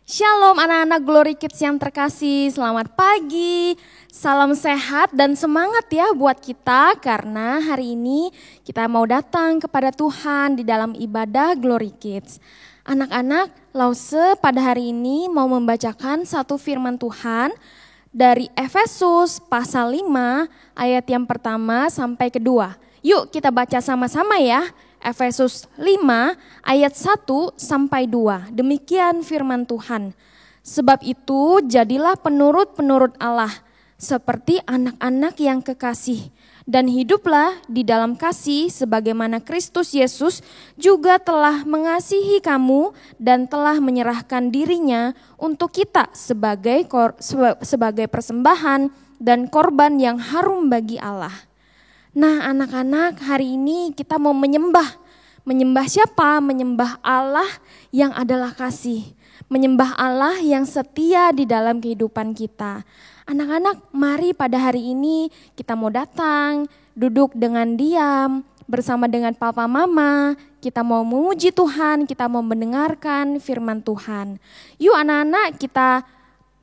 Shalom anak-anak Glory Kids yang terkasih, selamat pagi, salam sehat dan semangat ya buat kita karena hari ini kita mau datang kepada Tuhan di dalam ibadah Glory Kids. Anak-anak, Lause pada hari ini mau membacakan satu firman Tuhan dari Efesus pasal 5 ayat yang pertama sampai kedua. Yuk kita baca sama-sama ya. Efesus 5 ayat 1 sampai 2. Demikian firman Tuhan. Sebab itu jadilah penurut-penurut Allah seperti anak-anak yang kekasih dan hiduplah di dalam kasih sebagaimana Kristus Yesus juga telah mengasihi kamu dan telah menyerahkan dirinya untuk kita sebagai persembahan dan korban yang harum bagi Allah. Nah anak-anak, hari ini kita mau menyembah. Menyembah siapa? Menyembah Allah yang adalah kasih. Menyembah Allah yang setia di dalam kehidupan kita. Anak-anak, mari pada hari ini kita mau datang, duduk dengan diam, bersama dengan papa mama. Kita mau memuji Tuhan, kita mau mendengarkan firman Tuhan. Yuk anak-anak, kita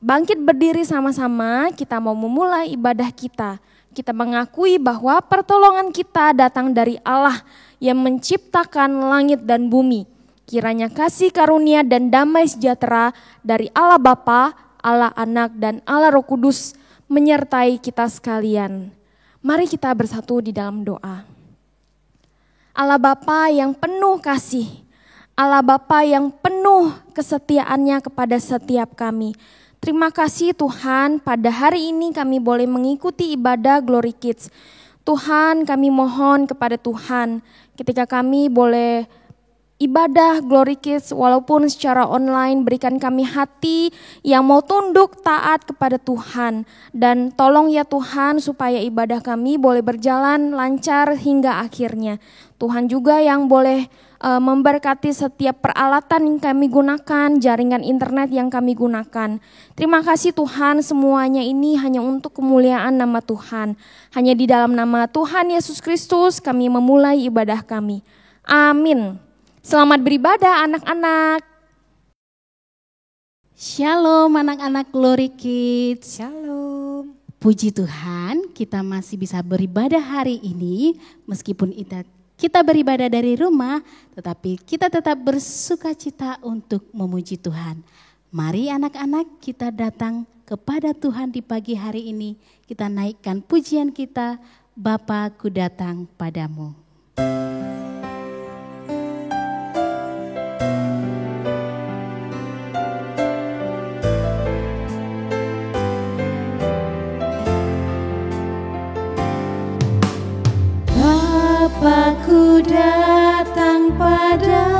bangkit berdiri sama-sama, kita mau memulai ibadah kita. Kita mengakui bahwa pertolongan kita datang dari Allah yang menciptakan langit dan bumi. Kiranya kasih karunia dan damai sejahtera dari Allah Bapa, Allah Anak dan Allah Roh Kudus menyertai kita sekalian. Mari kita bersatu di dalam doa. Allah Bapa yang penuh kasih, Allah Bapa yang penuh kesetiaannya kepada setiap kami. Terima kasih Tuhan, pada hari ini kami boleh mengikuti ibadah Glory Kids. Tuhan, kami mohon kepada Tuhan ketika kami boleh ibadah Glory Kids walaupun secara online, berikan kami hati yang mau tunduk taat kepada Tuhan. Dan tolong ya Tuhan supaya ibadah kami boleh berjalan lancar hingga akhirnya. Tuhan juga yang boleh memberkati setiap peralatan yang kami gunakan, jaringan internet yang kami gunakan. Terima kasih Tuhan, semuanya ini hanya untuk kemuliaan nama Tuhan. Hanya di dalam nama Tuhan Yesus Kristus kami memulai ibadah kami. Amin. Selamat beribadah anak-anak. Shalom anak-anak Glory Kids. Shalom. Puji Tuhan, kita masih bisa beribadah hari ini meskipun kita beribadah dari rumah, tetapi kita tetap bersukacita untuk memuji Tuhan. Mari anak-anak kita datang kepada Tuhan di pagi hari ini. Kita naikkan pujian kita, Bapa ku datang padamu. Aku datang padamu,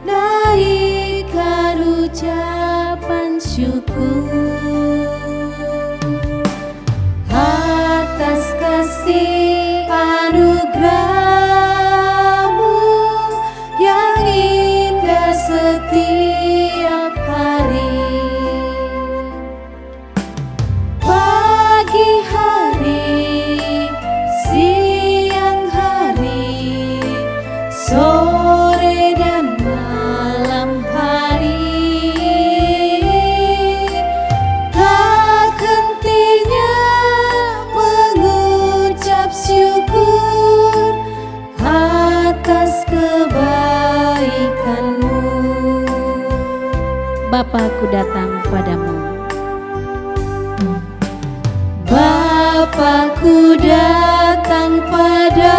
naikkan ucapan syukur atas kasih anugerah-Mu yang indah setiap hari. Pagi hari, siang hari, sore dan malam hari, tak hentinya mengucap syukur atas kebaikan-Mu. Bapa ku datang padamu. Bapa-Ku datang padamu,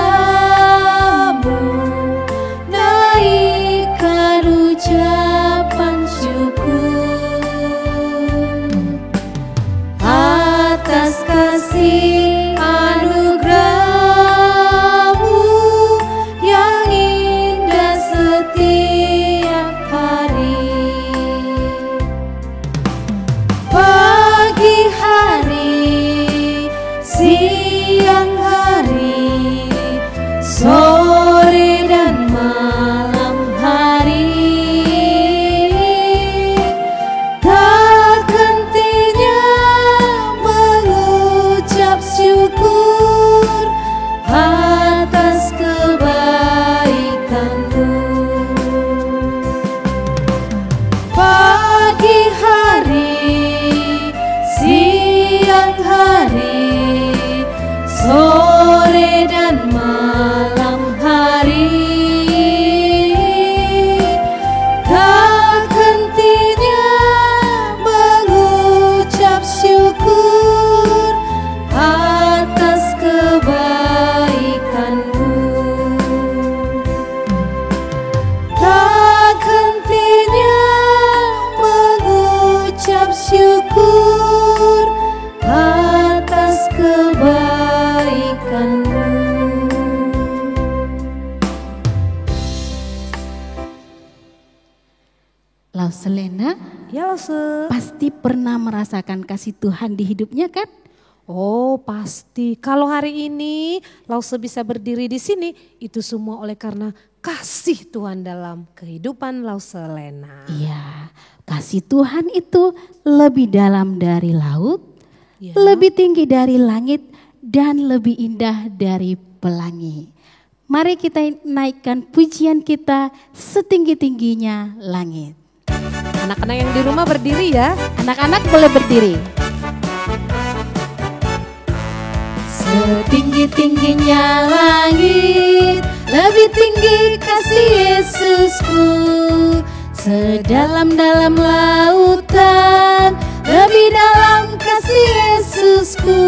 naikkan ucapan syukur atas kasih anugerah-Mu yang indah setiap hari. Pagi hari, siang hari, Lauselena Ya Lause. pasti pernah merasakan kasih Tuhan di hidupnya kan? Oh pasti, kalau hari ini Lause bisa berdiri di sini, itu semua oleh karena kasih Tuhan dalam kehidupan Lauselena. Iya, kasih Tuhan itu lebih dalam dari laut, Ya. lebih tinggi dari langit, dan lebih indah dari pelangi. Mari kita naikkan pujian kita setinggi-tingginya langit. Anak-anak yang di rumah berdiri ya. Anak-anak boleh berdiri. Setinggi-tingginya langit, lebih tinggi kasih Yesusku. Sedalam-dalam lautan, lebih dalam kasih Yesusku.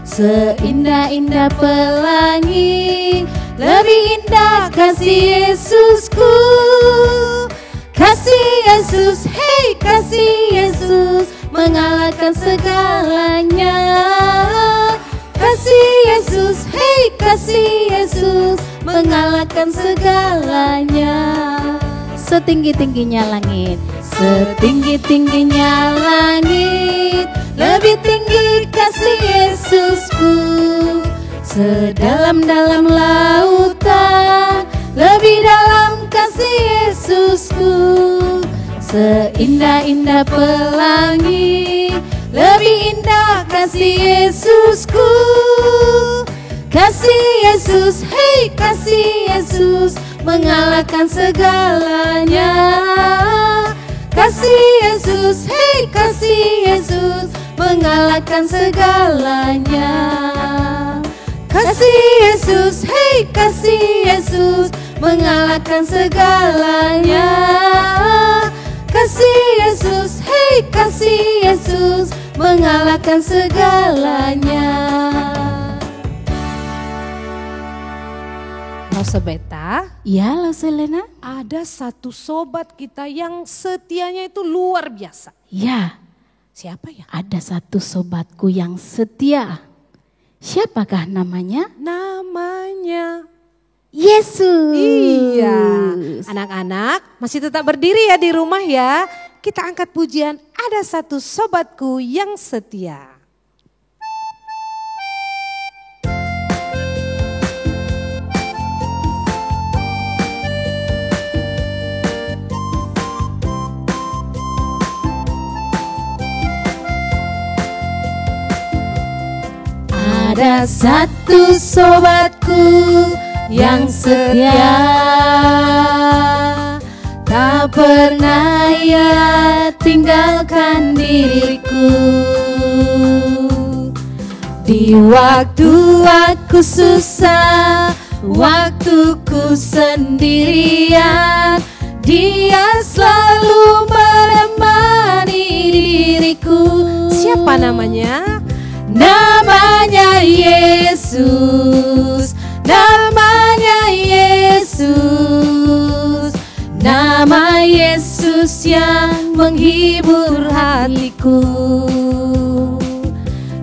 Seindah-indah pelangi, lebih indah kasih Yesusku. Kasih Yesus, hey kasih Yesus, mengalahkan segalanya. Kasih Yesus, hey kasih Yesus, mengalahkan segalanya. Setinggi-tingginya langit. Setinggi-tingginya langit, lebih tinggi kasih Yesusku. Sedalam-dalam lautan, lebih dalam kasih Yesusku. Seindah-indah pelangi, lebih indah kasih Yesusku. Kasih Yesus, hey kasih Yesus, mengalahkan segalanya. Kasih Yesus, hey kasih Yesus, mengalahkan segalanya. Kasih Yesus, hey kasih Yesus, mengalahkan segalanya. Kasih Yesus, hey kasih Yesus, mengalahkan segalanya. Beta, Ya Lauselena? ada satu sobat kita yang setianya itu luar biasa. Ya, Siapa ya? ada satu sobatku yang setia. Siapakah namanya? Namanya. Yesus. Iya. Anak-anak masih tetap berdiri ya di rumah ya. Kita angkat pujian, ada satu sobatku yang setia. Ada satu sobatku yang setia, tak pernah ia tinggalkan diriku. Di waktu aku susah, waktuku sendirian, dia selalu menemani diriku. Siapa namanya? Namanya Yesus, namanya Yesus, nama Yesus yang menghibur hatiku.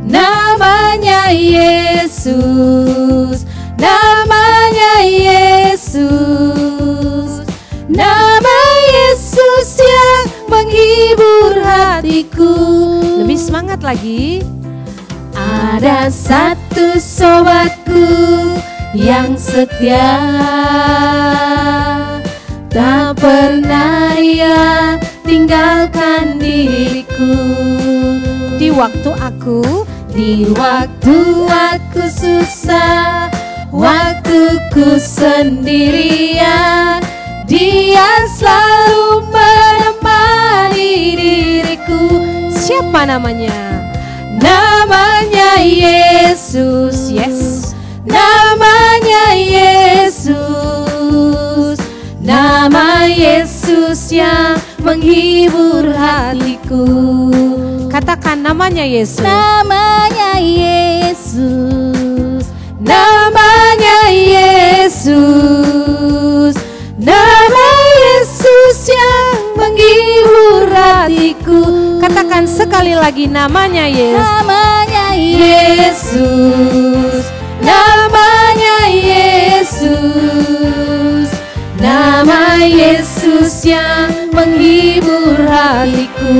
Namanya Yesus, namanya Yesus, nama Yesus yang menghibur hatiku. Lebih semangat lagi. Ada satu sobatku yang setia, tak pernah ia tinggalkan diriku. Di waktu aku susah, waktuku sendirian, dia selalu menemani diriku. Siapa namanya? Namanya Yesus, yes. Namanya Yesus, nama Yesus yang menghibur hatiku. Katakan namanya Yesus. Namanya Yesus, namanya Yesus, nama Yesus yang menghibur hatiku. Katakan sekali lagi namanya Yesus. Namanya Yesus, namanya Yesus, nama Yesus yang menghibur hatiku.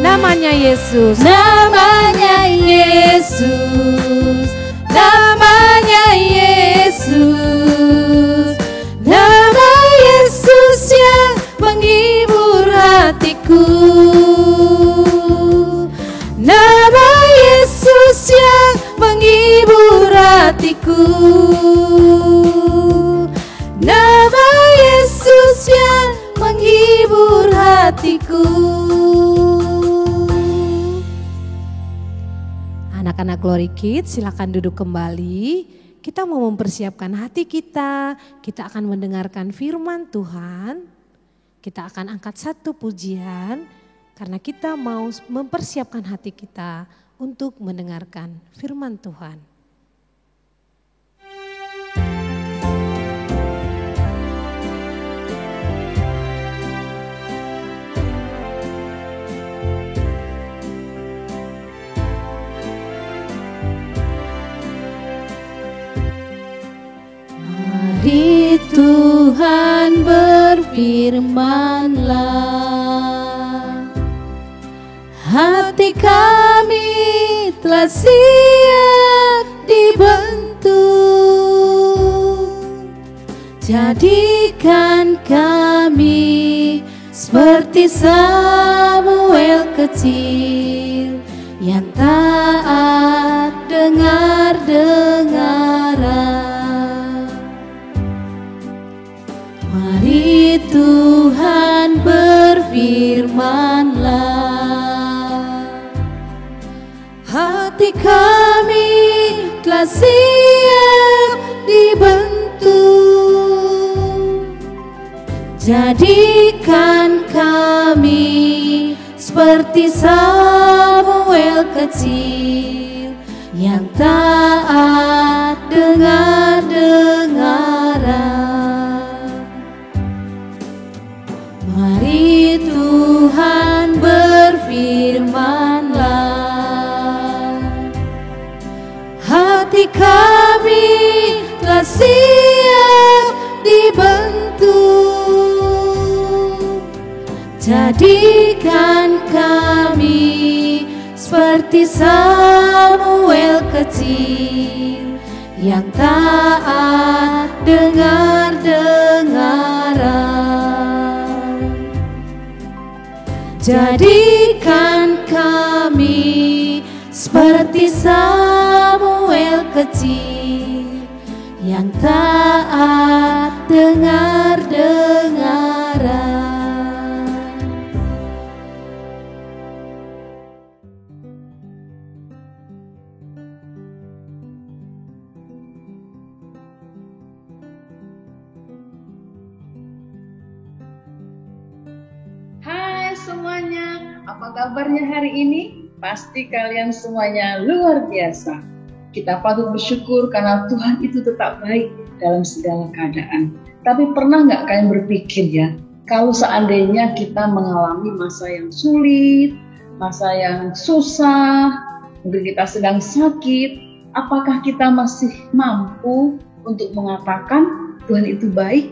Namanya Yesus, Namanya Yesus, namanya Yesus, nama Yesus yang menghibur hatiku. Nama Yesus yang menghibur hatiku. Nama Yesus yang menghibur hatiku. anak-anak Glory Kids silakan duduk kembali. Kita mau mempersiapkan hati kita. Kita akan mendengarkan firman Tuhan. Kita akan angkat satu pujian karena kita mau mempersiapkan hati kita untuk mendengarkan firman Tuhan. Mari Tuhan berfirman-Lah, hati kami telah siap dibentuk. Jadikan kami seperti Samuel kecil yang taat dengar-dengaran. Mari Tuhan berfirman-Lah, hati kami telah siap dibentuk. Jadikan kami seperti Samuel kecil yang taat dengar-dengaran. Mari Tuhan berfirman-Lah, hati kami telah siap dibentuk. Jadikan kami seperti Samuel kecil yang taat dengar-dengaran. Jadikan kami seperti Samuel kecil yang taat dengar-dengaran. Semuanya, apa kabarnya hari ini? Pasti kalian semuanya luar biasa. Kita patut bersyukur karena Tuhan itu tetap baik dalam segala keadaan. Tapi pernah nggak kalian berpikir ya, kalau seandainya kita mengalami masa yang sulit, masa yang susah, mungkin kita sedang sakit, apakah kita masih mampu untuk mengatakan Tuhan itu baik?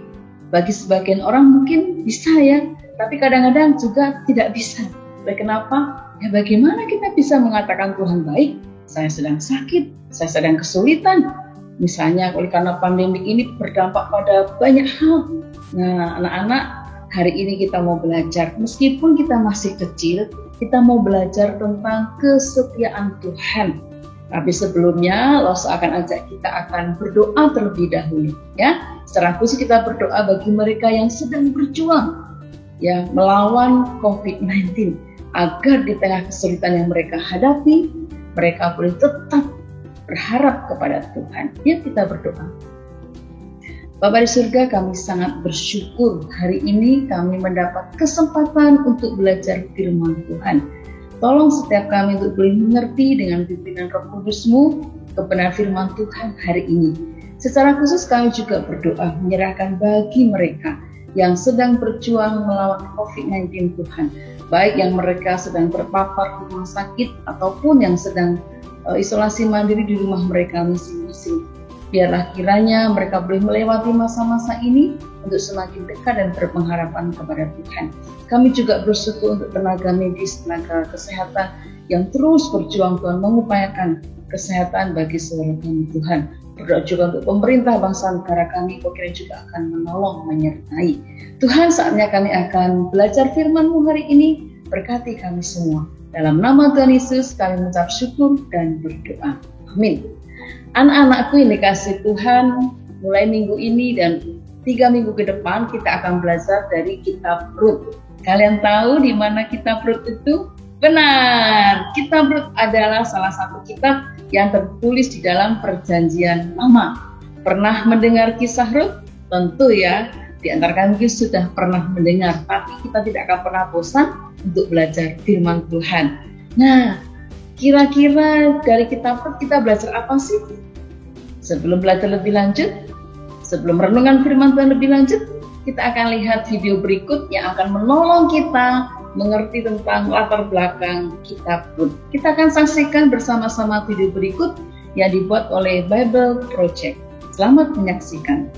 Bagi sebagian orang mungkin bisa ya, tapi kadang-kadang juga tidak bisa. Kenapa? Ya bagaimana kita bisa mengatakan Tuhan baik? Saya sedang sakit, saya sedang kesulitan. Misalnya oleh karena pandemi ini berdampak pada banyak hal. Nah anak-anak, hari ini kita mau belajar. Meskipun kita masih kecil, kita mau belajar tentang kesetiaan Tuhan. Tapi sebelumnya, Los akan ajak kita akan berdoa terlebih dahulu. Ya, secara khusus kita berdoa bagi mereka yang sedang berjuang ya melawan COVID-19 agar di tengah kesulitan yang mereka hadapi mereka boleh tetap berharap kepada Tuhan. Ya kita berdoa. Bapa di surga, kami sangat bersyukur hari ini kami mendapat kesempatan untuk belajar firman Tuhan. Tolong setiap kami untuk boleh mengerti dengan pimpinan Roh Kudus-Mu kebenaran firman Tuhan hari ini. Secara khusus kami juga berdoa menyerahkan bagi mereka yang sedang berjuang melawan COVID-19 Tuhan. Baik yang mereka sedang terpapar di rumah sakit ataupun yang sedang isolasi mandiri di rumah mereka masing-masing. Biarlah kiranya mereka boleh melewati masa-masa ini untuk semakin dekat dan berpengharapan kepada Tuhan. Kami juga bersyukur untuk tenaga medis, tenaga kesehatan yang terus berjuang Tuhan, mengupayakan kesehatan bagi seluruh kami Tuhan. Berdoa juga untuk pemerintah bangsa negara kami, kiranya juga akan menolong, menyertai. Tuhan, saatnya kami akan belajar firman-Mu hari ini, berkati kami semua. Dalam nama Tuhan Yesus kami mengucap syukur dan berdoa. Amin. Anak-anakku yang dikasihi Tuhan, mulai minggu ini dan 3 minggu ke depan kita akan belajar dari kitab Rut. Kalian tahu di mana kitab Rut itu? Benar, kitab Rut adalah salah satu kitab yang tertulis di dalam Perjanjian Lama. Pernah mendengar kisah Rut? Tentu ya, di antara kami sudah pernah mendengar, tapi kita tidak akan pernah bosan untuk belajar firman Tuhan. Nah, kira-kira dari kitab Rut kita belajar apa sih? Sebelum belajar lebih lanjut, sebelum renungan firman Tuhan lebih lanjut, kita akan lihat video berikut yang akan menolong kita mengerti tentang latar belakang kitab Rut. Kita akan saksikan bersama-sama video berikut yang dibuat oleh Bible Project. Selamat menyaksikan.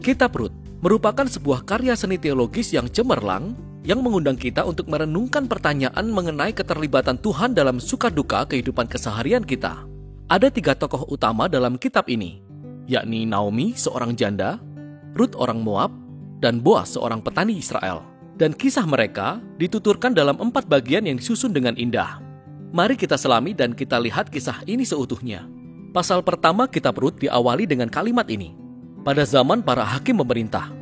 Kitab Rut merupakan sebuah karya seni teologis yang cemerlang yang mengundang kita untuk merenungkan pertanyaan mengenai keterlibatan Tuhan dalam suka duka kehidupan keseharian kita. Ada 3 tokoh utama dalam kitab ini, yakni Naomi, seorang janda, Rut orang Moab, dan Boaz, seorang petani Israel. Dan kisah mereka dituturkan dalam 4 bagian yang disusun dengan indah. Mari kita selami dan kita lihat kisah ini seutuhnya. Pasal pertama kitab Rut diawali dengan kalimat ini. Pada zaman para hakim memerintah.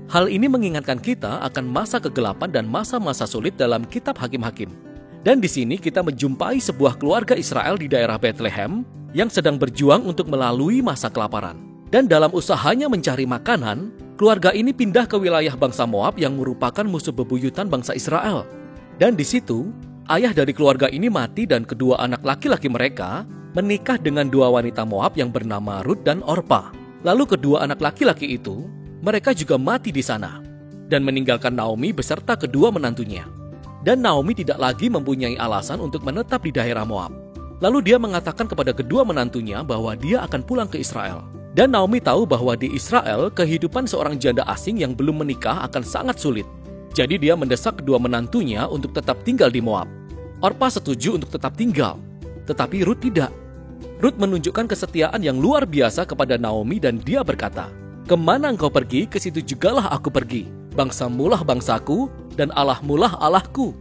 Hal ini mengingatkan kita akan masa kegelapan dan masa-masa sulit dalam kitab Hakim-Hakim. Dan di sini kita menjumpai sebuah keluarga Israel di daerah Bethlehem yang sedang berjuang untuk melalui masa kelaparan. Dan dalam usahanya mencari makanan, keluarga ini pindah ke wilayah bangsa Moab yang merupakan musuh bebuyutan bangsa Israel. Dan di situ, ayah dari keluarga ini mati dan kedua anak laki-laki mereka menikah dengan 2 wanita Moab yang bernama Rut dan Orpa. Lalu kedua anak laki-laki itu, mereka juga mati di sana dan meninggalkan Naomi beserta kedua menantunya. Dan Naomi tidak lagi mempunyai alasan untuk menetap di daerah Moab. Lalu dia mengatakan kepada kedua menantunya bahwa dia akan pulang ke Israel. Dan Naomi tahu bahwa di Israel, kehidupan seorang janda asing yang belum menikah akan sangat sulit. Jadi dia mendesak kedua menantunya untuk tetap tinggal di Moab. Orpa setuju untuk tetap tinggal, tetapi Rut tidak. Rut menunjukkan kesetiaan yang luar biasa kepada Naomi dan dia berkata, "Kemana engkau pergi, ke situ jugalah aku pergi. Bangsamulah bangsaku dan Allahmulah Allahku."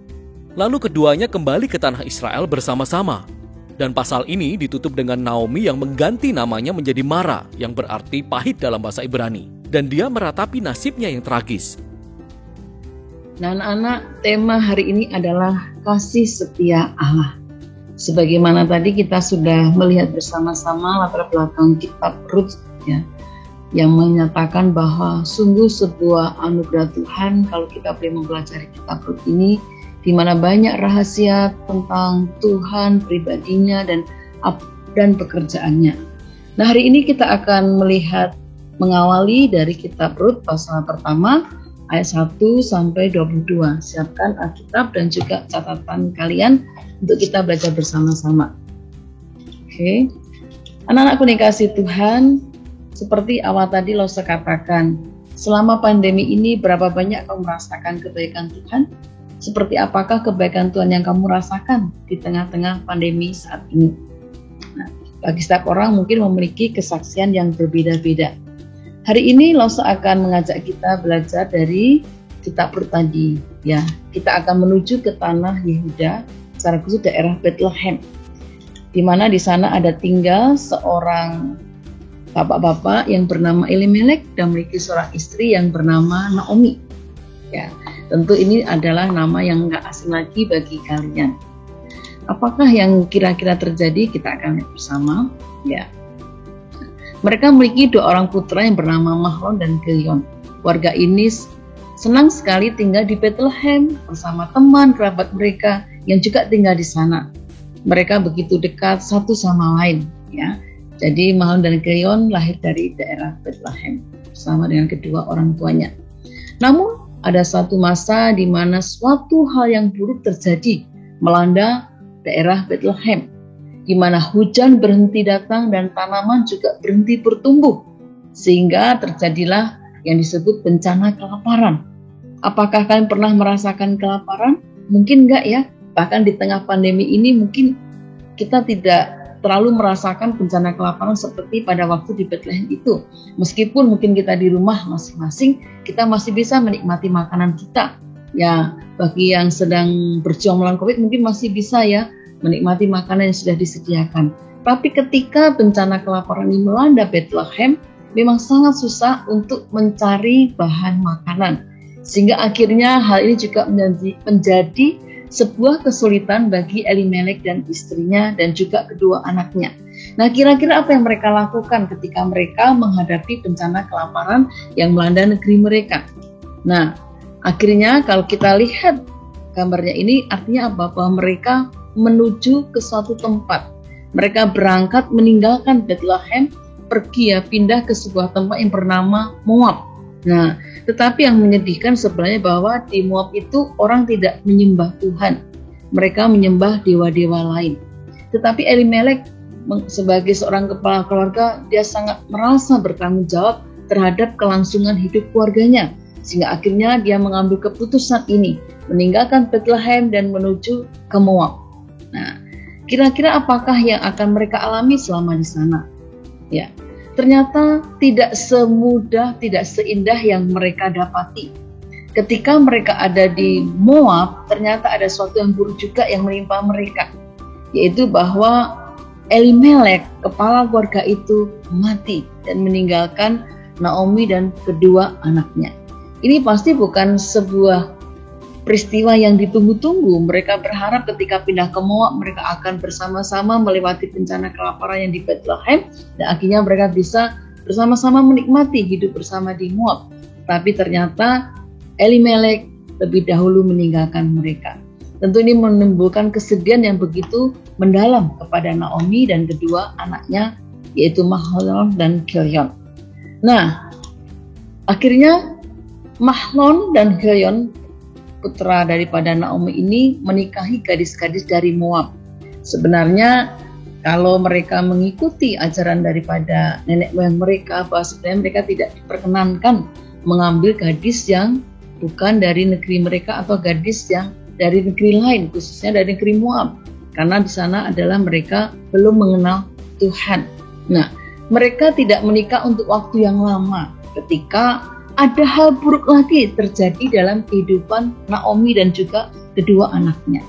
Lalu keduanya kembali ke tanah Israel bersama-sama. Dan pasal ini ditutup dengan Naomi yang mengganti namanya menjadi Mara, yang berarti pahit dalam bahasa Ibrani. Dan dia meratapi nasibnya yang tragis. Nah, anak-anak, tema hari ini adalah kasih setia Allah. Sebagaimana tadi kita sudah melihat bersama-sama latar belakang kitab Rut, ya, yang menyatakan bahwa sungguh sebuah anugerah Tuhan kalau kita boleh mempelajari kitab Rut ini, di mana banyak rahasia tentang Tuhan, pribadinya, dan pekerjaannya. Nah, hari ini kita akan mengawali dari kitab Rut pasal pertama ayat 1 sampai 22. Siapkan Alkitab dan juga catatan kalian untuk kita belajar bersama-sama. Oke. Anak-anakku dikasihi Tuhan, seperti awal tadi Lose katakan, selama pandemi ini berapa banyak kamu merasakan kebaikan Tuhan? Seperti apakah kebaikan Tuhan yang kamu rasakan di tengah-tengah pandemi saat ini? Nah, bagi setiap orang mungkin memiliki kesaksian yang berbeda-beda. Hari ini Lose akan mengajak kita belajar dari kitab Rut tadi. Ya, kita akan menuju ke tanah Yehuda, secara khusus daerah Bethlehem, di mana di sana ada tinggal seorang bapak-bapak yang bernama Elimelek dan memiliki seorang istri yang bernama Naomi. Ya, tentu ini adalah nama yang nggak asing lagi bagi kalian. Apakah yang kira-kira terjadi? Kita akan lihat bersama. Ya, mereka memiliki 2 orang putra yang bernama Mahlon dan Kilion. Warga ini senang sekali tinggal di Bethlehem bersama teman kerabat mereka yang juga tinggal di sana. Mereka begitu dekat satu sama lain. Ya, jadi Mahlon dan Kilion lahir dari daerah Bethlehem bersama dengan kedua orang tuanya. Namun ada satu masa di mana suatu hal yang buruk terjadi melanda daerah Bethlehem. di mana hujan berhenti datang dan tanaman juga berhenti bertumbuh, sehingga terjadilah yang disebut bencana kelaparan. Apakah kalian pernah merasakan kelaparan? Mungkin enggak ya, bahkan di tengah pandemi ini mungkin kita tidak terlalu merasakan bencana kelaparan seperti pada waktu di Bethlehem itu. Meskipun mungkin kita di rumah masing-masing, kita masih bisa menikmati makanan kita. Ya, bagi yang sedang berjuang melawan COVID mungkin masih bisa ya menikmati makanan yang sudah disediakan. Tapi ketika bencana kelaparan ini melanda Bethlehem, memang sangat susah untuk mencari bahan makanan. Sehingga akhirnya hal ini juga menjadi sebuah kesulitan bagi Elimelek dan istrinya dan juga kedua anaknya. Nah, kira-kira apa yang mereka lakukan ketika mereka menghadapi bencana kelaparan yang melanda negeri mereka? Nah, akhirnya kalau kita lihat gambarnya ini artinya apa? Bahwa mereka menuju ke suatu tempat. Mereka berangkat meninggalkan Bethlehem, pergi ya pindah ke sebuah tempat yang bernama Moab. Nah, tetapi yang menyedihkan sebenarnya bahwa di Moab itu orang tidak menyembah Tuhan. Mereka menyembah dewa-dewa lain. Tetapi Elimelek sebagai seorang kepala keluarga, dia sangat merasa bertanggung jawab terhadap kelangsungan hidup keluarganya. Sehingga akhirnya dia mengambil keputusan ini, meninggalkan Bethlehem dan menuju ke Moab. Nah, kira-kira apakah yang akan mereka alami selama di sana? Ya, ternyata tidak semudah, tidak seindah yang mereka dapati. Ketika mereka ada di Moab, ternyata ada sesuatu yang buruk juga yang menimpa mereka, yaitu bahwa Elimelek, kepala keluarga itu, mati dan meninggalkan Naomi dan kedua anaknya. Ini pasti bukan sebuah peristiwa yang ditunggu-tunggu. Mereka berharap ketika pindah ke Moab, mereka akan bersama-sama melewati bencana kelaparan yang di Bethlehem, dan akhirnya mereka bisa bersama-sama menikmati hidup bersama di Moab. Tapi ternyata Elimelek lebih dahulu meninggalkan mereka. Tentu ini menimbulkan kesedihan yang begitu mendalam kepada Naomi dan kedua anaknya, yaitu Mahlon dan Chilion. Nah, akhirnya Mahlon dan Chilion, putra daripada Naomi ini, menikahi gadis-gadis dari Moab. Sebenarnya kalau mereka mengikuti ajaran daripada nenek moyang mereka, bahwa sebenarnya mereka tidak diperkenankan mengambil gadis yang bukan dari negeri mereka atau gadis yang dari negeri lain, khususnya dari negeri Moab, karena di sana adalah mereka belum mengenal Tuhan. Nah, mereka tidak menikah untuk waktu yang lama ketika ada hal buruk lagi terjadi dalam kehidupan Naomi dan juga kedua anaknya.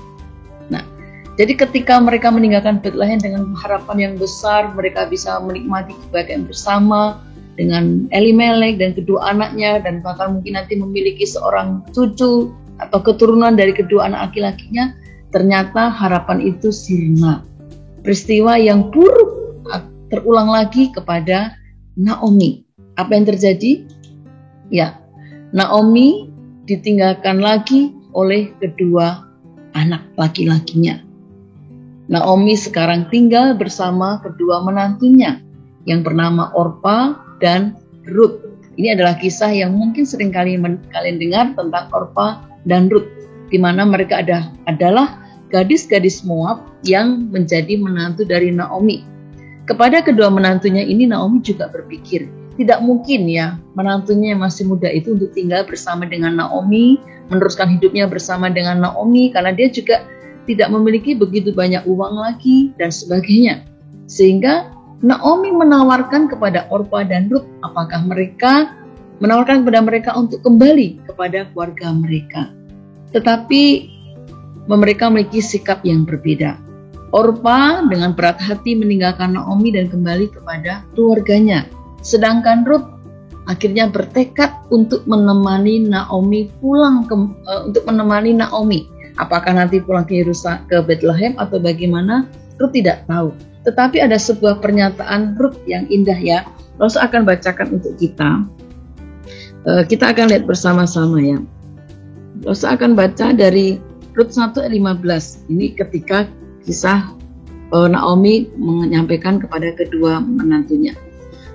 Nah, jadi ketika mereka meninggalkan Bethlehem dengan harapan yang besar, mereka bisa menikmati kebahagiaan bersama dengan Elimelek dan kedua anaknya, dan bahkan mungkin nanti memiliki seorang cucu atau keturunan dari kedua anak laki-lakinya, ternyata harapan itu sirna. Peristiwa yang buruk terulang lagi kepada Naomi. Apa yang terjadi? Ya, Naomi ditinggalkan lagi oleh kedua anak laki-lakinya. Naomi sekarang tinggal bersama kedua menantunya yang bernama Orpa dan Ruth. Ini adalah kisah yang mungkin sering kalian dengar tentang Orpa dan Ruth, di mana mereka adalah gadis-gadis Moab yang menjadi menantu dari Naomi. Kepada kedua menantunya ini, Naomi juga berpikir, tidak mungkin ya menantunya yang masih muda itu untuk tinggal bersama dengan Naomi, meneruskan hidupnya bersama dengan Naomi, karena dia juga tidak memiliki begitu banyak uang lagi dan sebagainya. Sehingga Naomi menawarkan kepada Orpa dan Ruth, apakah mereka menawarkan kepada mereka untuk kembali kepada keluarga mereka. Tetapi mereka memiliki sikap yang berbeda. Orpa dengan berat hati meninggalkan Naomi dan kembali kepada keluarganya. Sedangkan Ruth akhirnya bertekad untuk menemani Naomi untuk menemani Naomi. Apakah nanti pulang ke Bethlehem atau bagaimana? Ruth tidak tahu. Tetapi ada sebuah pernyataan Ruth yang indah ya. Saya akan bacakan untuk kita. Kita akan lihat bersama-sama ya. Saya akan baca dari Rut 1 ayat 15. Ini ketika kisah Naomi menyampaikan kepada kedua menantunya.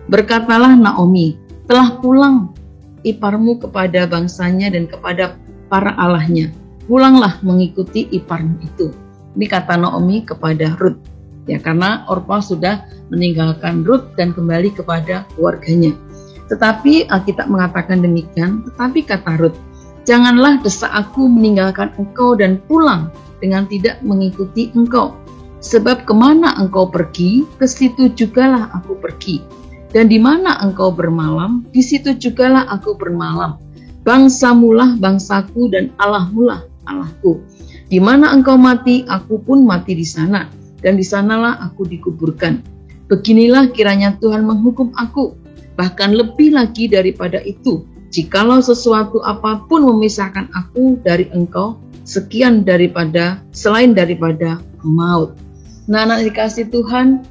Berkatalah Naomi, telah pulang iparmu kepada bangsanya dan kepada para allahnya. Pulanglah mengikuti iparmu itu. Ini kata Naomi kepada Rut. Ya, karena Orpa sudah meninggalkan Rut dan kembali kepada keluarganya. Tetapi Alkitab mengatakan demikian, tetapi kata Rut, janganlah desak aku meninggalkan engkau dan pulang dengan tidak mengikuti engkau. Sebab kemana engkau pergi, ke situ jugalah aku pergi. Dan di mana engkau bermalam, di situ jugalah aku bermalam. Bangsamulah bangsaku dan Allahmulah Allahku. Di mana engkau mati, aku pun mati di sana. Dan di sanalah aku dikuburkan. Beginilah kiranya Tuhan menghukum aku. Bahkan lebih lagi daripada itu. Jikalau sesuatu apapun memisahkan aku dari engkau, selain daripada maut. Nah, anak dikasih Tuhan,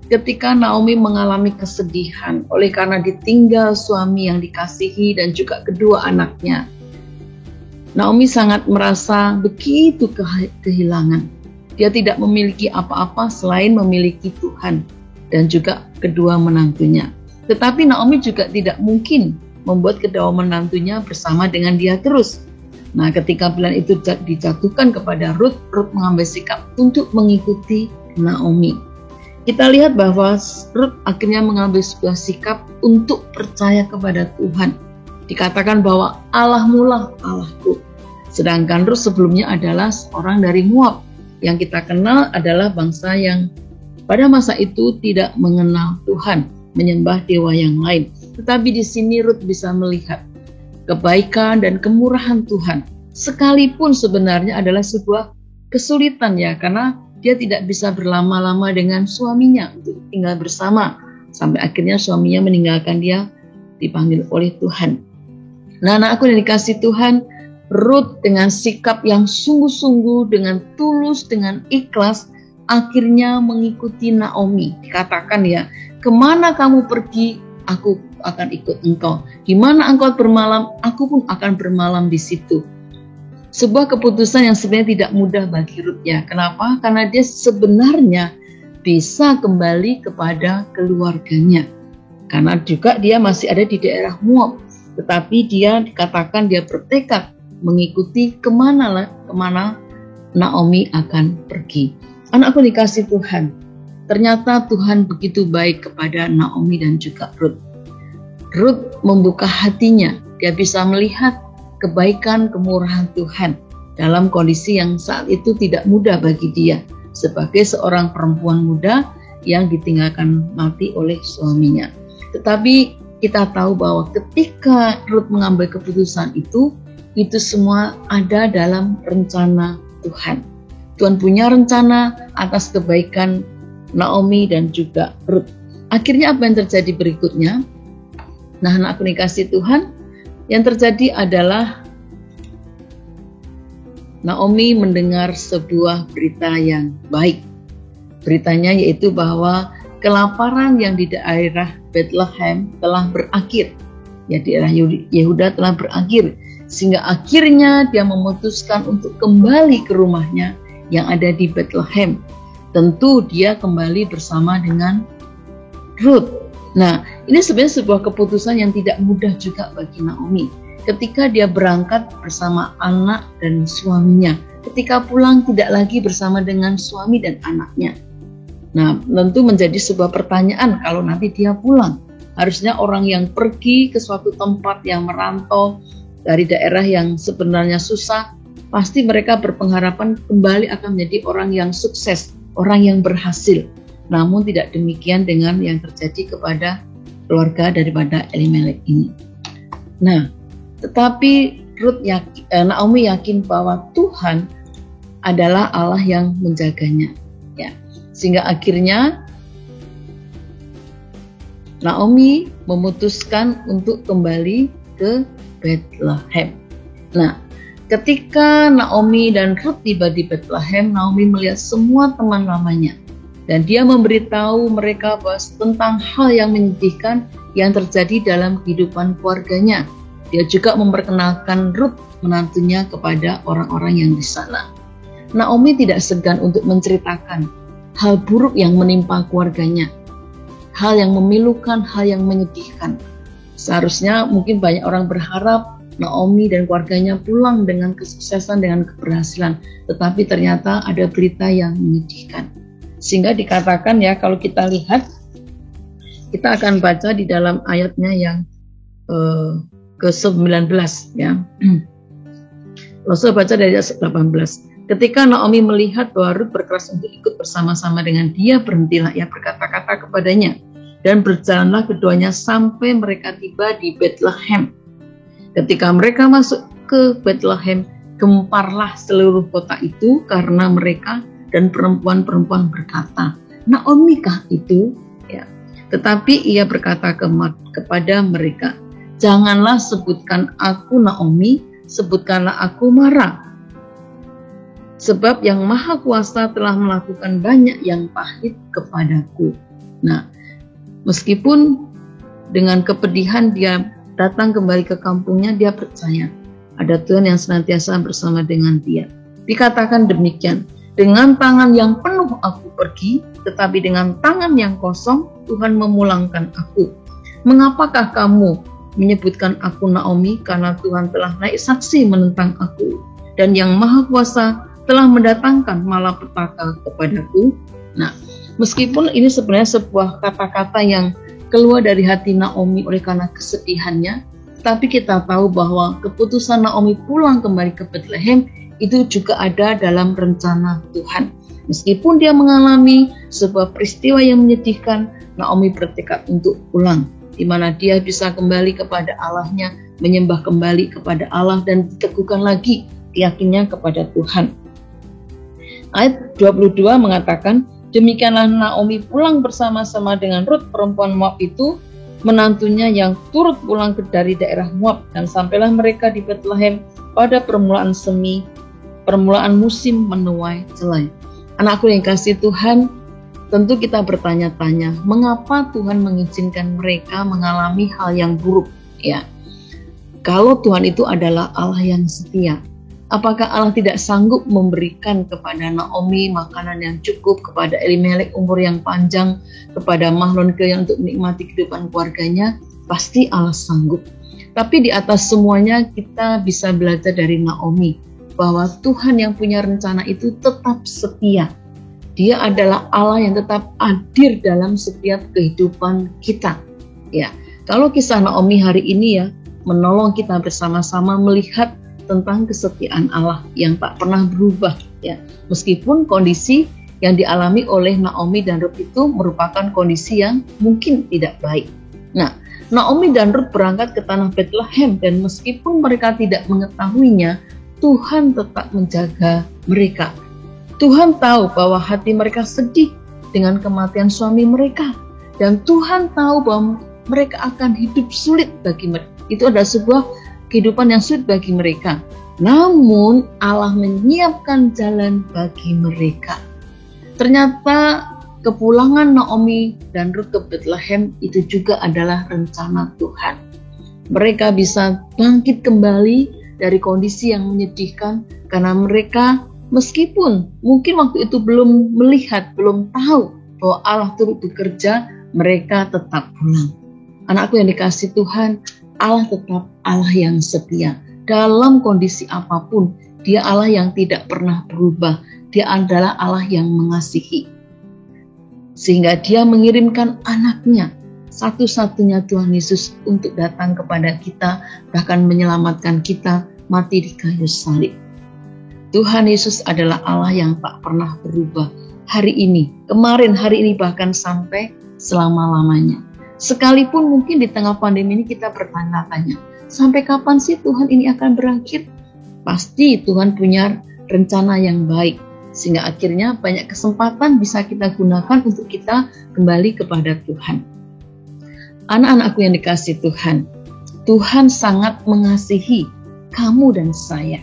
ketika Naomi mengalami kesedihan oleh karena ditinggal suami yang dikasihi dan juga kedua anaknya, Naomi sangat merasa begitu kehilangan. Dia tidak memiliki apa-apa selain memiliki Tuhan dan juga kedua menantunya. Tetapi Naomi juga tidak mungkin membuat kedua menantunya bersama dengan dia terus. Nah, ketika pilihan itu dijatuhkan kepada Rut, Rut mengambil sikap untuk mengikuti Naomi. Kita lihat bahwa Rut akhirnya mengambil sebuah sikap untuk percaya kepada Tuhan. Dikatakan bahwa Allahmulah Allahku. Sedangkan Rut sebelumnya adalah seorang dari Moab. Yang kita kenal adalah bangsa yang pada masa itu tidak mengenal Tuhan, menyembah dewa yang lain. Tetapi di sini Rut bisa melihat kebaikan dan kemurahan Tuhan. Sekalipun sebenarnya adalah sebuah kesulitan ya, karena dia tidak bisa berlama-lama dengan suaminya untuk tinggal bersama. Sampai akhirnya suaminya meninggalkan dia, dipanggil oleh Tuhan. Nah, anakku yang dikasih Tuhan, Rut dengan sikap yang sungguh-sungguh, dengan tulus, dengan ikhlas, akhirnya mengikuti Naomi. Dikatakan ya, kemana kamu pergi, aku akan ikut engkau. Di mana engkau bermalam, aku pun akan bermalam di situ. Sebuah keputusan yang sebenarnya tidak mudah bagi Rut ya. Kenapa? Karena dia sebenarnya bisa kembali kepada keluarganya. Karena juga dia masih ada di daerah Moab. Tetapi dia dikatakan dia bertekad mengikuti kemana Naomi akan pergi. Anakku dikasih Tuhan, ternyata Tuhan begitu baik kepada Naomi dan juga Rut. Rut membuka hatinya, dia bisa melihat kebaikan kemurahan Tuhan dalam kondisi yang saat itu tidak mudah bagi dia sebagai seorang perempuan muda yang ditinggalkan mati oleh suaminya. Tetapi kita tahu bahwa ketika Rut mengambil keputusan itu semua ada dalam rencana Tuhan. Tuhan punya rencana atas kebaikan Naomi dan juga Rut. Akhirnya apa yang terjadi berikutnya? Nah, anakku dikasih Tuhan, yang terjadi adalah Naomi mendengar sebuah berita yang baik. Beritanya yaitu bahwa kelaparan yang di daerah Bethlehem telah berakhir. Ya, daerah Yehuda telah berakhir. Sehingga akhirnya dia memutuskan untuk kembali ke rumahnya yang ada di Bethlehem. Tentu dia kembali bersama dengan Rut. Nah, ini sebenarnya sebuah keputusan yang tidak mudah juga bagi Naomi. Ketika dia berangkat bersama anak dan suaminya, ketika pulang tidak lagi bersama dengan suami dan anaknya. Nah, tentu menjadi sebuah pertanyaan kalau nanti dia pulang. Harusnya orang yang pergi ke suatu tempat yang merantau dari daerah yang sebenarnya susah, pasti mereka berpengharapan kembali akan menjadi orang yang sukses, orang yang berhasil. Namun tidak demikian dengan yang terjadi kepada keluarga daripada Elimelek ini. Nah, tetapi Naomi yakin bahwa Tuhan adalah Allah yang menjaganya. Ya, sehingga akhirnya Naomi memutuskan untuk kembali ke Bethlehem. Nah, ketika Naomi dan Rut tiba di Bethlehem, Naomi melihat semua teman lamanya. Dan dia memberitahu mereka tentang hal yang menyedihkan yang terjadi dalam kehidupan keluarganya. Dia juga memperkenalkan Rut menantunya kepada orang-orang yang di sana. Naomi tidak segan untuk menceritakan hal buruk yang menimpa keluarganya. Hal yang memilukan, hal yang menyedihkan. Seharusnya mungkin banyak orang berharap Naomi dan keluarganya pulang dengan kesuksesan, dengan keberhasilan. Tetapi ternyata ada berita yang menyedihkan. Sehingga dikatakan ya, kalau kita lihat, kita akan baca di dalam ayatnya yang ke-19 ya. Lalu baca dari ayat 18. Ketika Naomi melihat bahwa Rut berkeras untuk ikut bersama-sama dengan dia, berhentilah ia berkata-kata kepadanya, dan berjalanlah keduanya sampai mereka tiba di Bethlehem. Ketika mereka masuk ke Bethlehem, gemparlah seluruh kota itu karena mereka, dan perempuan-perempuan berkata, Naomi kah itu? Ya. Tetapi ia berkata kepada mereka, janganlah sebutkan aku Naomi, sebutkanlah aku Mara. Sebab yang Maha Kuasa telah melakukan banyak yang pahit kepadaku. Nah, meskipun dengan kepedihan dia datang kembali ke kampungnya, dia percaya ada Tuhan yang senantiasa bersama dengan dia. Dikatakan demikian, dengan tangan yang penuh aku pergi, tetapi dengan tangan yang kosong Tuhan memulangkan aku. Mengapakah kamu menyebutkan aku Naomi? Karena Tuhan telah naik saksi menentang aku, dan yang Maha Kuasa telah mendatangkan malapetaka kepadaku. Nah, meskipun ini sebenarnya sebuah kata-kata yang keluar dari hati Naomi oleh karena kesedihannya, tapi kita tahu bahwa keputusan Naomi pulang kembali ke Bethlehem itu juga ada dalam rencana Tuhan. Meskipun dia mengalami sebuah peristiwa yang menyedihkan, Naomi bertekad untuk pulang, di mana dia bisa kembali kepada Allahnya, menyembah kembali kepada Allah, dan diteguhkan lagi keyakinannya kepada Tuhan. Ayat 22 mengatakan, demikianlah Naomi pulang bersama-sama dengan Rut perempuan Moab itu, menantunya yang turut pulang dari daerah Moab, dan sampailah mereka di Bethlehem pada permulaan musim menuai jelai. Anakku yang kasih Tuhan, tentu kita bertanya-tanya, mengapa Tuhan mengizinkan mereka mengalami hal yang buruk? Ya, kalau Tuhan itu adalah Allah yang setia, apakah Allah tidak sanggup memberikan kepada Naomi makanan yang cukup, kepada Elimelek umur yang panjang, kepada Mahlon yang untuk menikmati kehidupan keluarganya? Pasti Allah sanggup. Tapi di atas semuanya kita bisa belajar dari Naomi, bahwa Tuhan yang punya rencana itu tetap setia. Dia adalah Allah yang tetap hadir dalam setiap kehidupan kita. Ya, kalau kisah Naomi hari ini ya, menolong kita bersama-sama melihat tentang kesetiaan Allah yang tak pernah berubah ya. Meskipun kondisi yang dialami oleh Naomi dan Rut itu merupakan kondisi yang mungkin tidak baik. Nah, Naomi dan Rut berangkat ke tanah Bethlehem, dan meskipun mereka tidak mengetahuinya, Tuhan tetap menjaga mereka. Tuhan tahu bahwa hati mereka sedih dengan kematian suami mereka, dan Tuhan tahu bahwa mereka akan hidup sulit bagi mereka. Itu adalah sebuah kehidupan yang sulit bagi mereka. Namun Allah menyiapkan jalan bagi mereka. Ternyata kepulangan Naomi dan Rut ke Bethlehem itu juga adalah rencana Tuhan. Mereka bisa bangkit kembali dari kondisi yang menyedihkan, karena mereka meskipun mungkin waktu itu belum melihat, belum tahu bahwa Allah turut bekerja, mereka tetap pulang. Anakku yang dikasih Tuhan, Allah tetap Allah yang setia. Dalam kondisi apapun, Dia Allah yang tidak pernah berubah. Dia adalah Allah yang mengasihi. Sehingga Dia mengirimkan anaknya, satu-satunya Tuhan Yesus, untuk datang kepada kita, bahkan menyelamatkan kita, mati di kayu salib. Tuhan Yesus adalah Allah yang tak pernah berubah. Hari ini, kemarin, hari ini, bahkan sampai selama-lamanya. Sekalipun mungkin di tengah pandemi ini kita bertanya-tanya, sampai kapan sih Tuhan ini akan berakhir? Pasti Tuhan punya rencana yang baik, sehingga akhirnya banyak kesempatan bisa kita gunakan untuk kita kembali kepada Tuhan. Anak-anakku yang dikasih Tuhan, Tuhan sangat mengasihi kamu dan saya,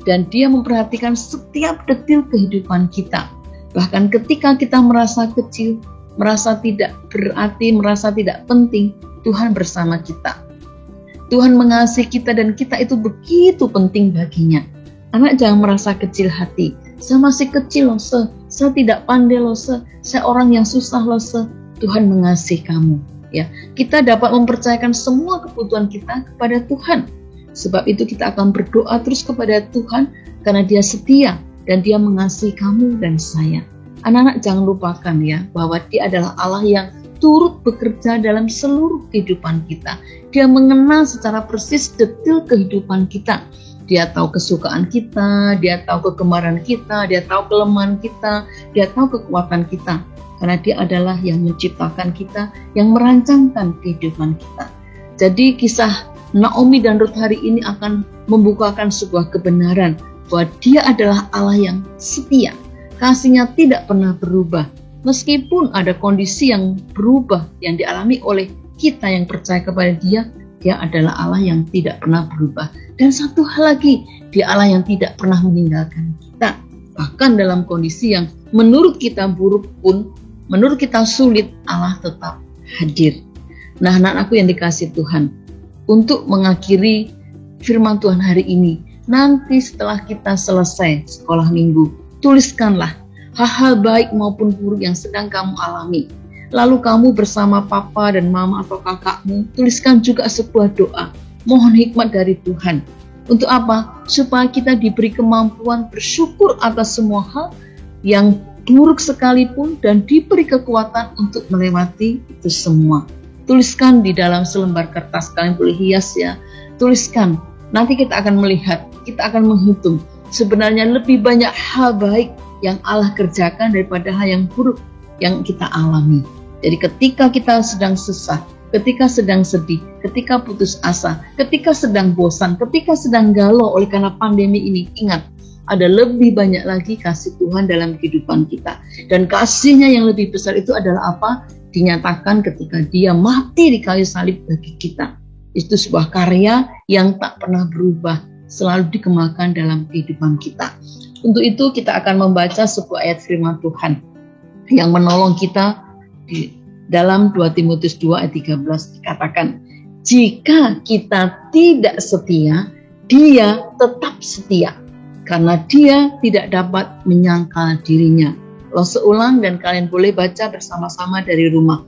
dan Dia memperhatikan setiap detil kehidupan kita. Bahkan ketika kita merasa kecil, merasa tidak berarti, merasa tidak penting, Tuhan bersama kita. Tuhan mengasihi kita dan kita itu begitu penting baginya. Anak jangan merasa kecil hati. Saya masih kecil loh, saya tidak pandai loh, saya orang yang susah loh. Tuhan mengasihi kamu. Ya, kita dapat mempercayakan semua kebutuhan kita kepada Tuhan. Sebab itu kita akan berdoa terus kepada Tuhan, karena Dia setia dan Dia mengasihi kamu dan saya. Anak-anak jangan lupakan ya, bahwa Dia adalah Allah yang turut bekerja dalam seluruh kehidupan kita. Dia mengenal secara persis detail kehidupan kita. Dia tahu kesukaan kita, Dia tahu kegemaran kita, Dia tahu kelemahan kita, Dia tahu kekuatan kita. Karena Dia adalah yang menciptakan kita, yang merancangkan kehidupan kita. Jadi kisah Naomi dan Ruth hari ini akan membukakan sebuah kebenaran bahwa Dia adalah Allah yang setia. Kasih-Nya tidak pernah berubah. Meskipun ada kondisi yang berubah yang dialami oleh kita yang percaya kepada Dia, Dia adalah Allah yang tidak pernah berubah. Dan satu hal lagi, Dia Allah yang tidak pernah meninggalkan kita. Bahkan dalam kondisi yang menurut kita buruk pun, menurut kita sulit, Allah tetap hadir. Nah, anak-anakku yang dikasihi Tuhan, untuk mengakhiri firman Tuhan hari ini, nanti setelah kita selesai sekolah minggu, tuliskanlah hal-hal baik maupun buruk yang sedang kamu alami. Lalu kamu bersama papa dan mama atau kakakmu, tuliskan juga sebuah doa. Mohon hikmat dari Tuhan. Untuk apa? Supaya kita diberi kemampuan bersyukur atas semua hal yang buruk sekalipun dan diberi kekuatan untuk melewati itu semua. Tuliskan di dalam selembar kertas, kalian boleh hias ya. Tuliskan, nanti kita akan melihat, kita akan menghitung. Sebenarnya lebih banyak hal baik yang Allah kerjakan daripada hal yang buruk yang kita alami. Jadi ketika kita sedang sesat, ketika sedang sedih, ketika putus asa, ketika sedang bosan, ketika sedang galau oleh karena pandemi ini, ingat, ada lebih banyak lagi kasih Tuhan dalam kehidupan kita. Dan kasih-Nya yang lebih besar itu adalah apa? Dinyatakan ketika Dia mati di kayu salib bagi kita. Itu sebuah karya yang tak pernah berubah, selalu dikembangkan dalam kehidupan kita. Untuk itu kita akan membaca sebuah ayat firman Tuhan yang menolong kita di dalam 2 Timotius 2 ayat 13 dikatakan, jika kita tidak setia, Dia tetap setia, karena Dia tidak dapat menyangkal dirinya. Lo seulang dan kalian boleh baca bersama-sama dari rumah.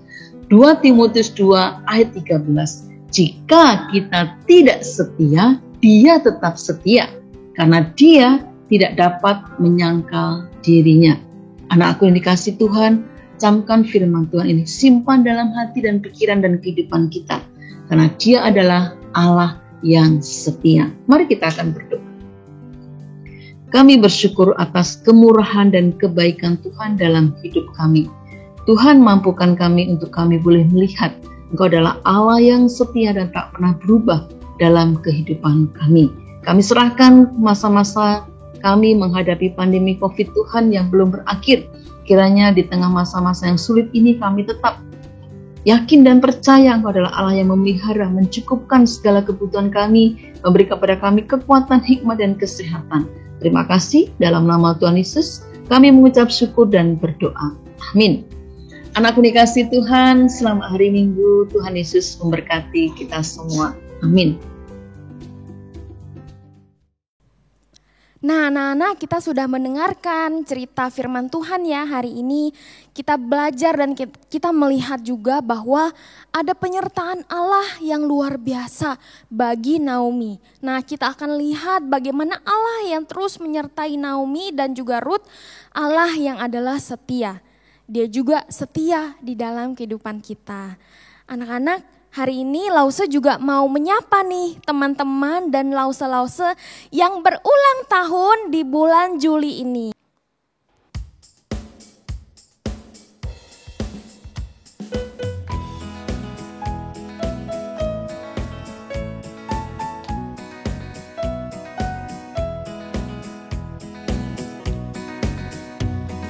2 Timotius 2 ayat 13, jika kita tidak setia, Dia tetap setia, karena Dia tidak dapat menyangkal dirinya. Anakku yang dikasihi Tuhan, camkan firman Tuhan ini, simpan dalam hati dan pikiran dan kehidupan kita, karena Dia adalah Allah yang setia. Mari kita akan berdoa. Kami bersyukur atas kemurahan dan kebaikan Tuhan dalam hidup kami. Tuhan, mampukan kami untuk kami boleh melihat Engkau adalah Allah yang setia dan tak pernah berubah dalam kehidupan kami. Kami serahkan masa-masa kami menghadapi pandemi COVID Tuhan yang belum berakhir. Kiranya di tengah masa-masa yang sulit ini kami tetap yakin dan percaya Engkau adalah Allah yang memelihara, mencukupkan segala kebutuhan kami, memberi kepada kami kekuatan, hikmat, dan kesehatan. Terima kasih, dalam nama Tuhan Yesus kami mengucap syukur dan berdoa. Amin. Anakku dikasihi Tuhan, selamat hari Minggu. Tuhan Yesus memberkati kita semua. Amin. Nah, anak-anak, kita sudah mendengarkan cerita firman Tuhan ya hari ini. Kita belajar dan kita melihat juga bahwa ada penyertaan Allah yang luar biasa bagi Naomi. Nah, kita akan lihat bagaimana Allah yang terus menyertai Naomi dan juga Ruth, Allah yang adalah setia. Dia juga setia di dalam kehidupan kita. Anak-anak, hari ini Lause juga mau menyapa nih teman-teman dan Lause-Lause yang berulang tahun di bulan Juli ini.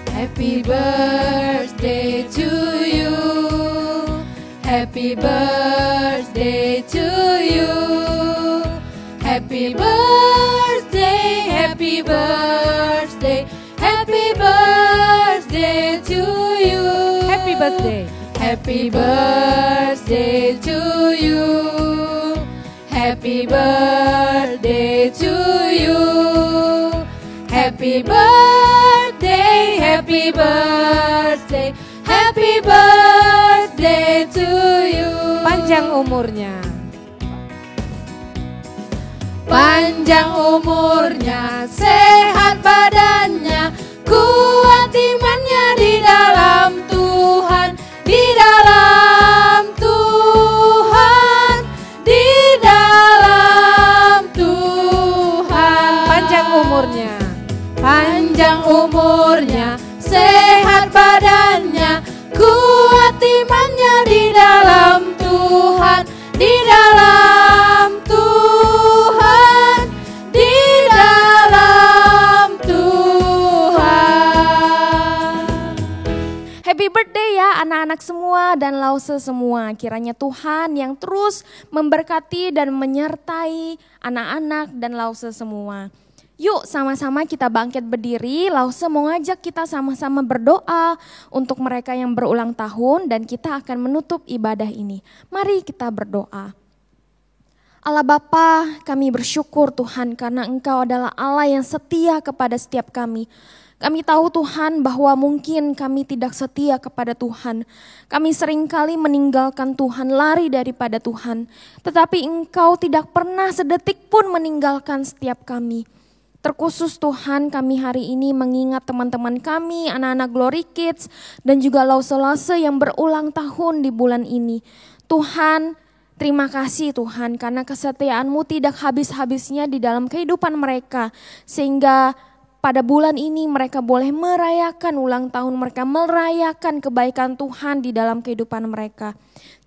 Happy birthday to you. Happy birthday to you. Happy birthday, happy birthday, happy birthday to you. Happy birthday. Happy birthday to you. Happy birthday to you. Happy birthday, happy birthday, happy birthday to you. Panjang umurnya. Panjang umurnya, sehat badannya, kuat imannya di panjang umurnya, sehat badannya, kuat imannya di dalam Tuhan, di dalam Tuhan, di dalam Tuhan. Happy birthday ya anak-anak semua dan Lause semua. Kiranya Tuhan yang terus memberkati dan menyertai anak-anak dan Lause semua. Yuk sama-sama kita bangkit berdiri. Lause mau ngajak kita sama-sama berdoa untuk mereka yang berulang tahun dan kita akan menutup ibadah ini. Mari kita berdoa. Allah Bapa, kami bersyukur Tuhan karena Engkau adalah Allah yang setia kepada setiap kami. Kami tahu Tuhan bahwa mungkin kami tidak setia kepada Tuhan. Kami seringkali meninggalkan Tuhan, lari daripada Tuhan. Tetapi Engkau tidak pernah sedetik pun meninggalkan setiap kami. Terkhusus Tuhan, kami hari ini mengingat teman-teman kami, anak-anak Glory Kids, dan juga Lause-Lause yang berulang tahun di bulan ini. Tuhan, terima kasih Tuhan karena kesetiaan-Mu tidak habis-habisnya di dalam kehidupan mereka. Sehingga pada bulan ini mereka boleh merayakan ulang tahun mereka, merayakan kebaikan Tuhan di dalam kehidupan mereka.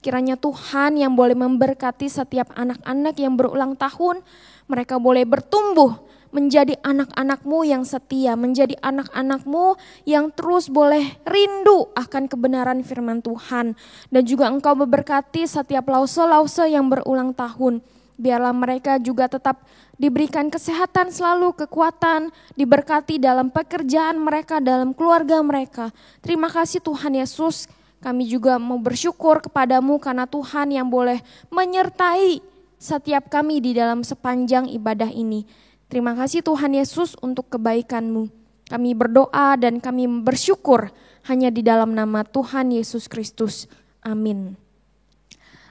Kiranya Tuhan yang boleh memberkati setiap anak-anak yang berulang tahun, mereka boleh bertumbuh menjadi anak-anak-Mu yang setia, menjadi anak-anak-Mu yang terus boleh rindu akan kebenaran firman Tuhan. Dan juga Engkau memberkati setiap Lause-Lause yang berulang tahun. Biarlah mereka juga tetap diberikan kesehatan selalu, kekuatan, diberkati dalam pekerjaan mereka, dalam keluarga mereka. Terima kasih Tuhan Yesus, kami juga mau bersyukur kepadamu karena Tuhan yang boleh menyertai setiap kami di dalam sepanjang ibadah ini. Terima kasih Tuhan Yesus untuk kebaikan-Mu. Kami berdoa dan kami bersyukur hanya di dalam nama Tuhan Yesus Kristus. Amin.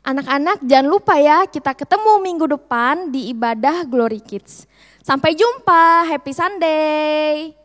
Anak-anak jangan lupa ya, kita ketemu minggu depan di ibadah Glory Kids. Sampai jumpa, happy Sunday.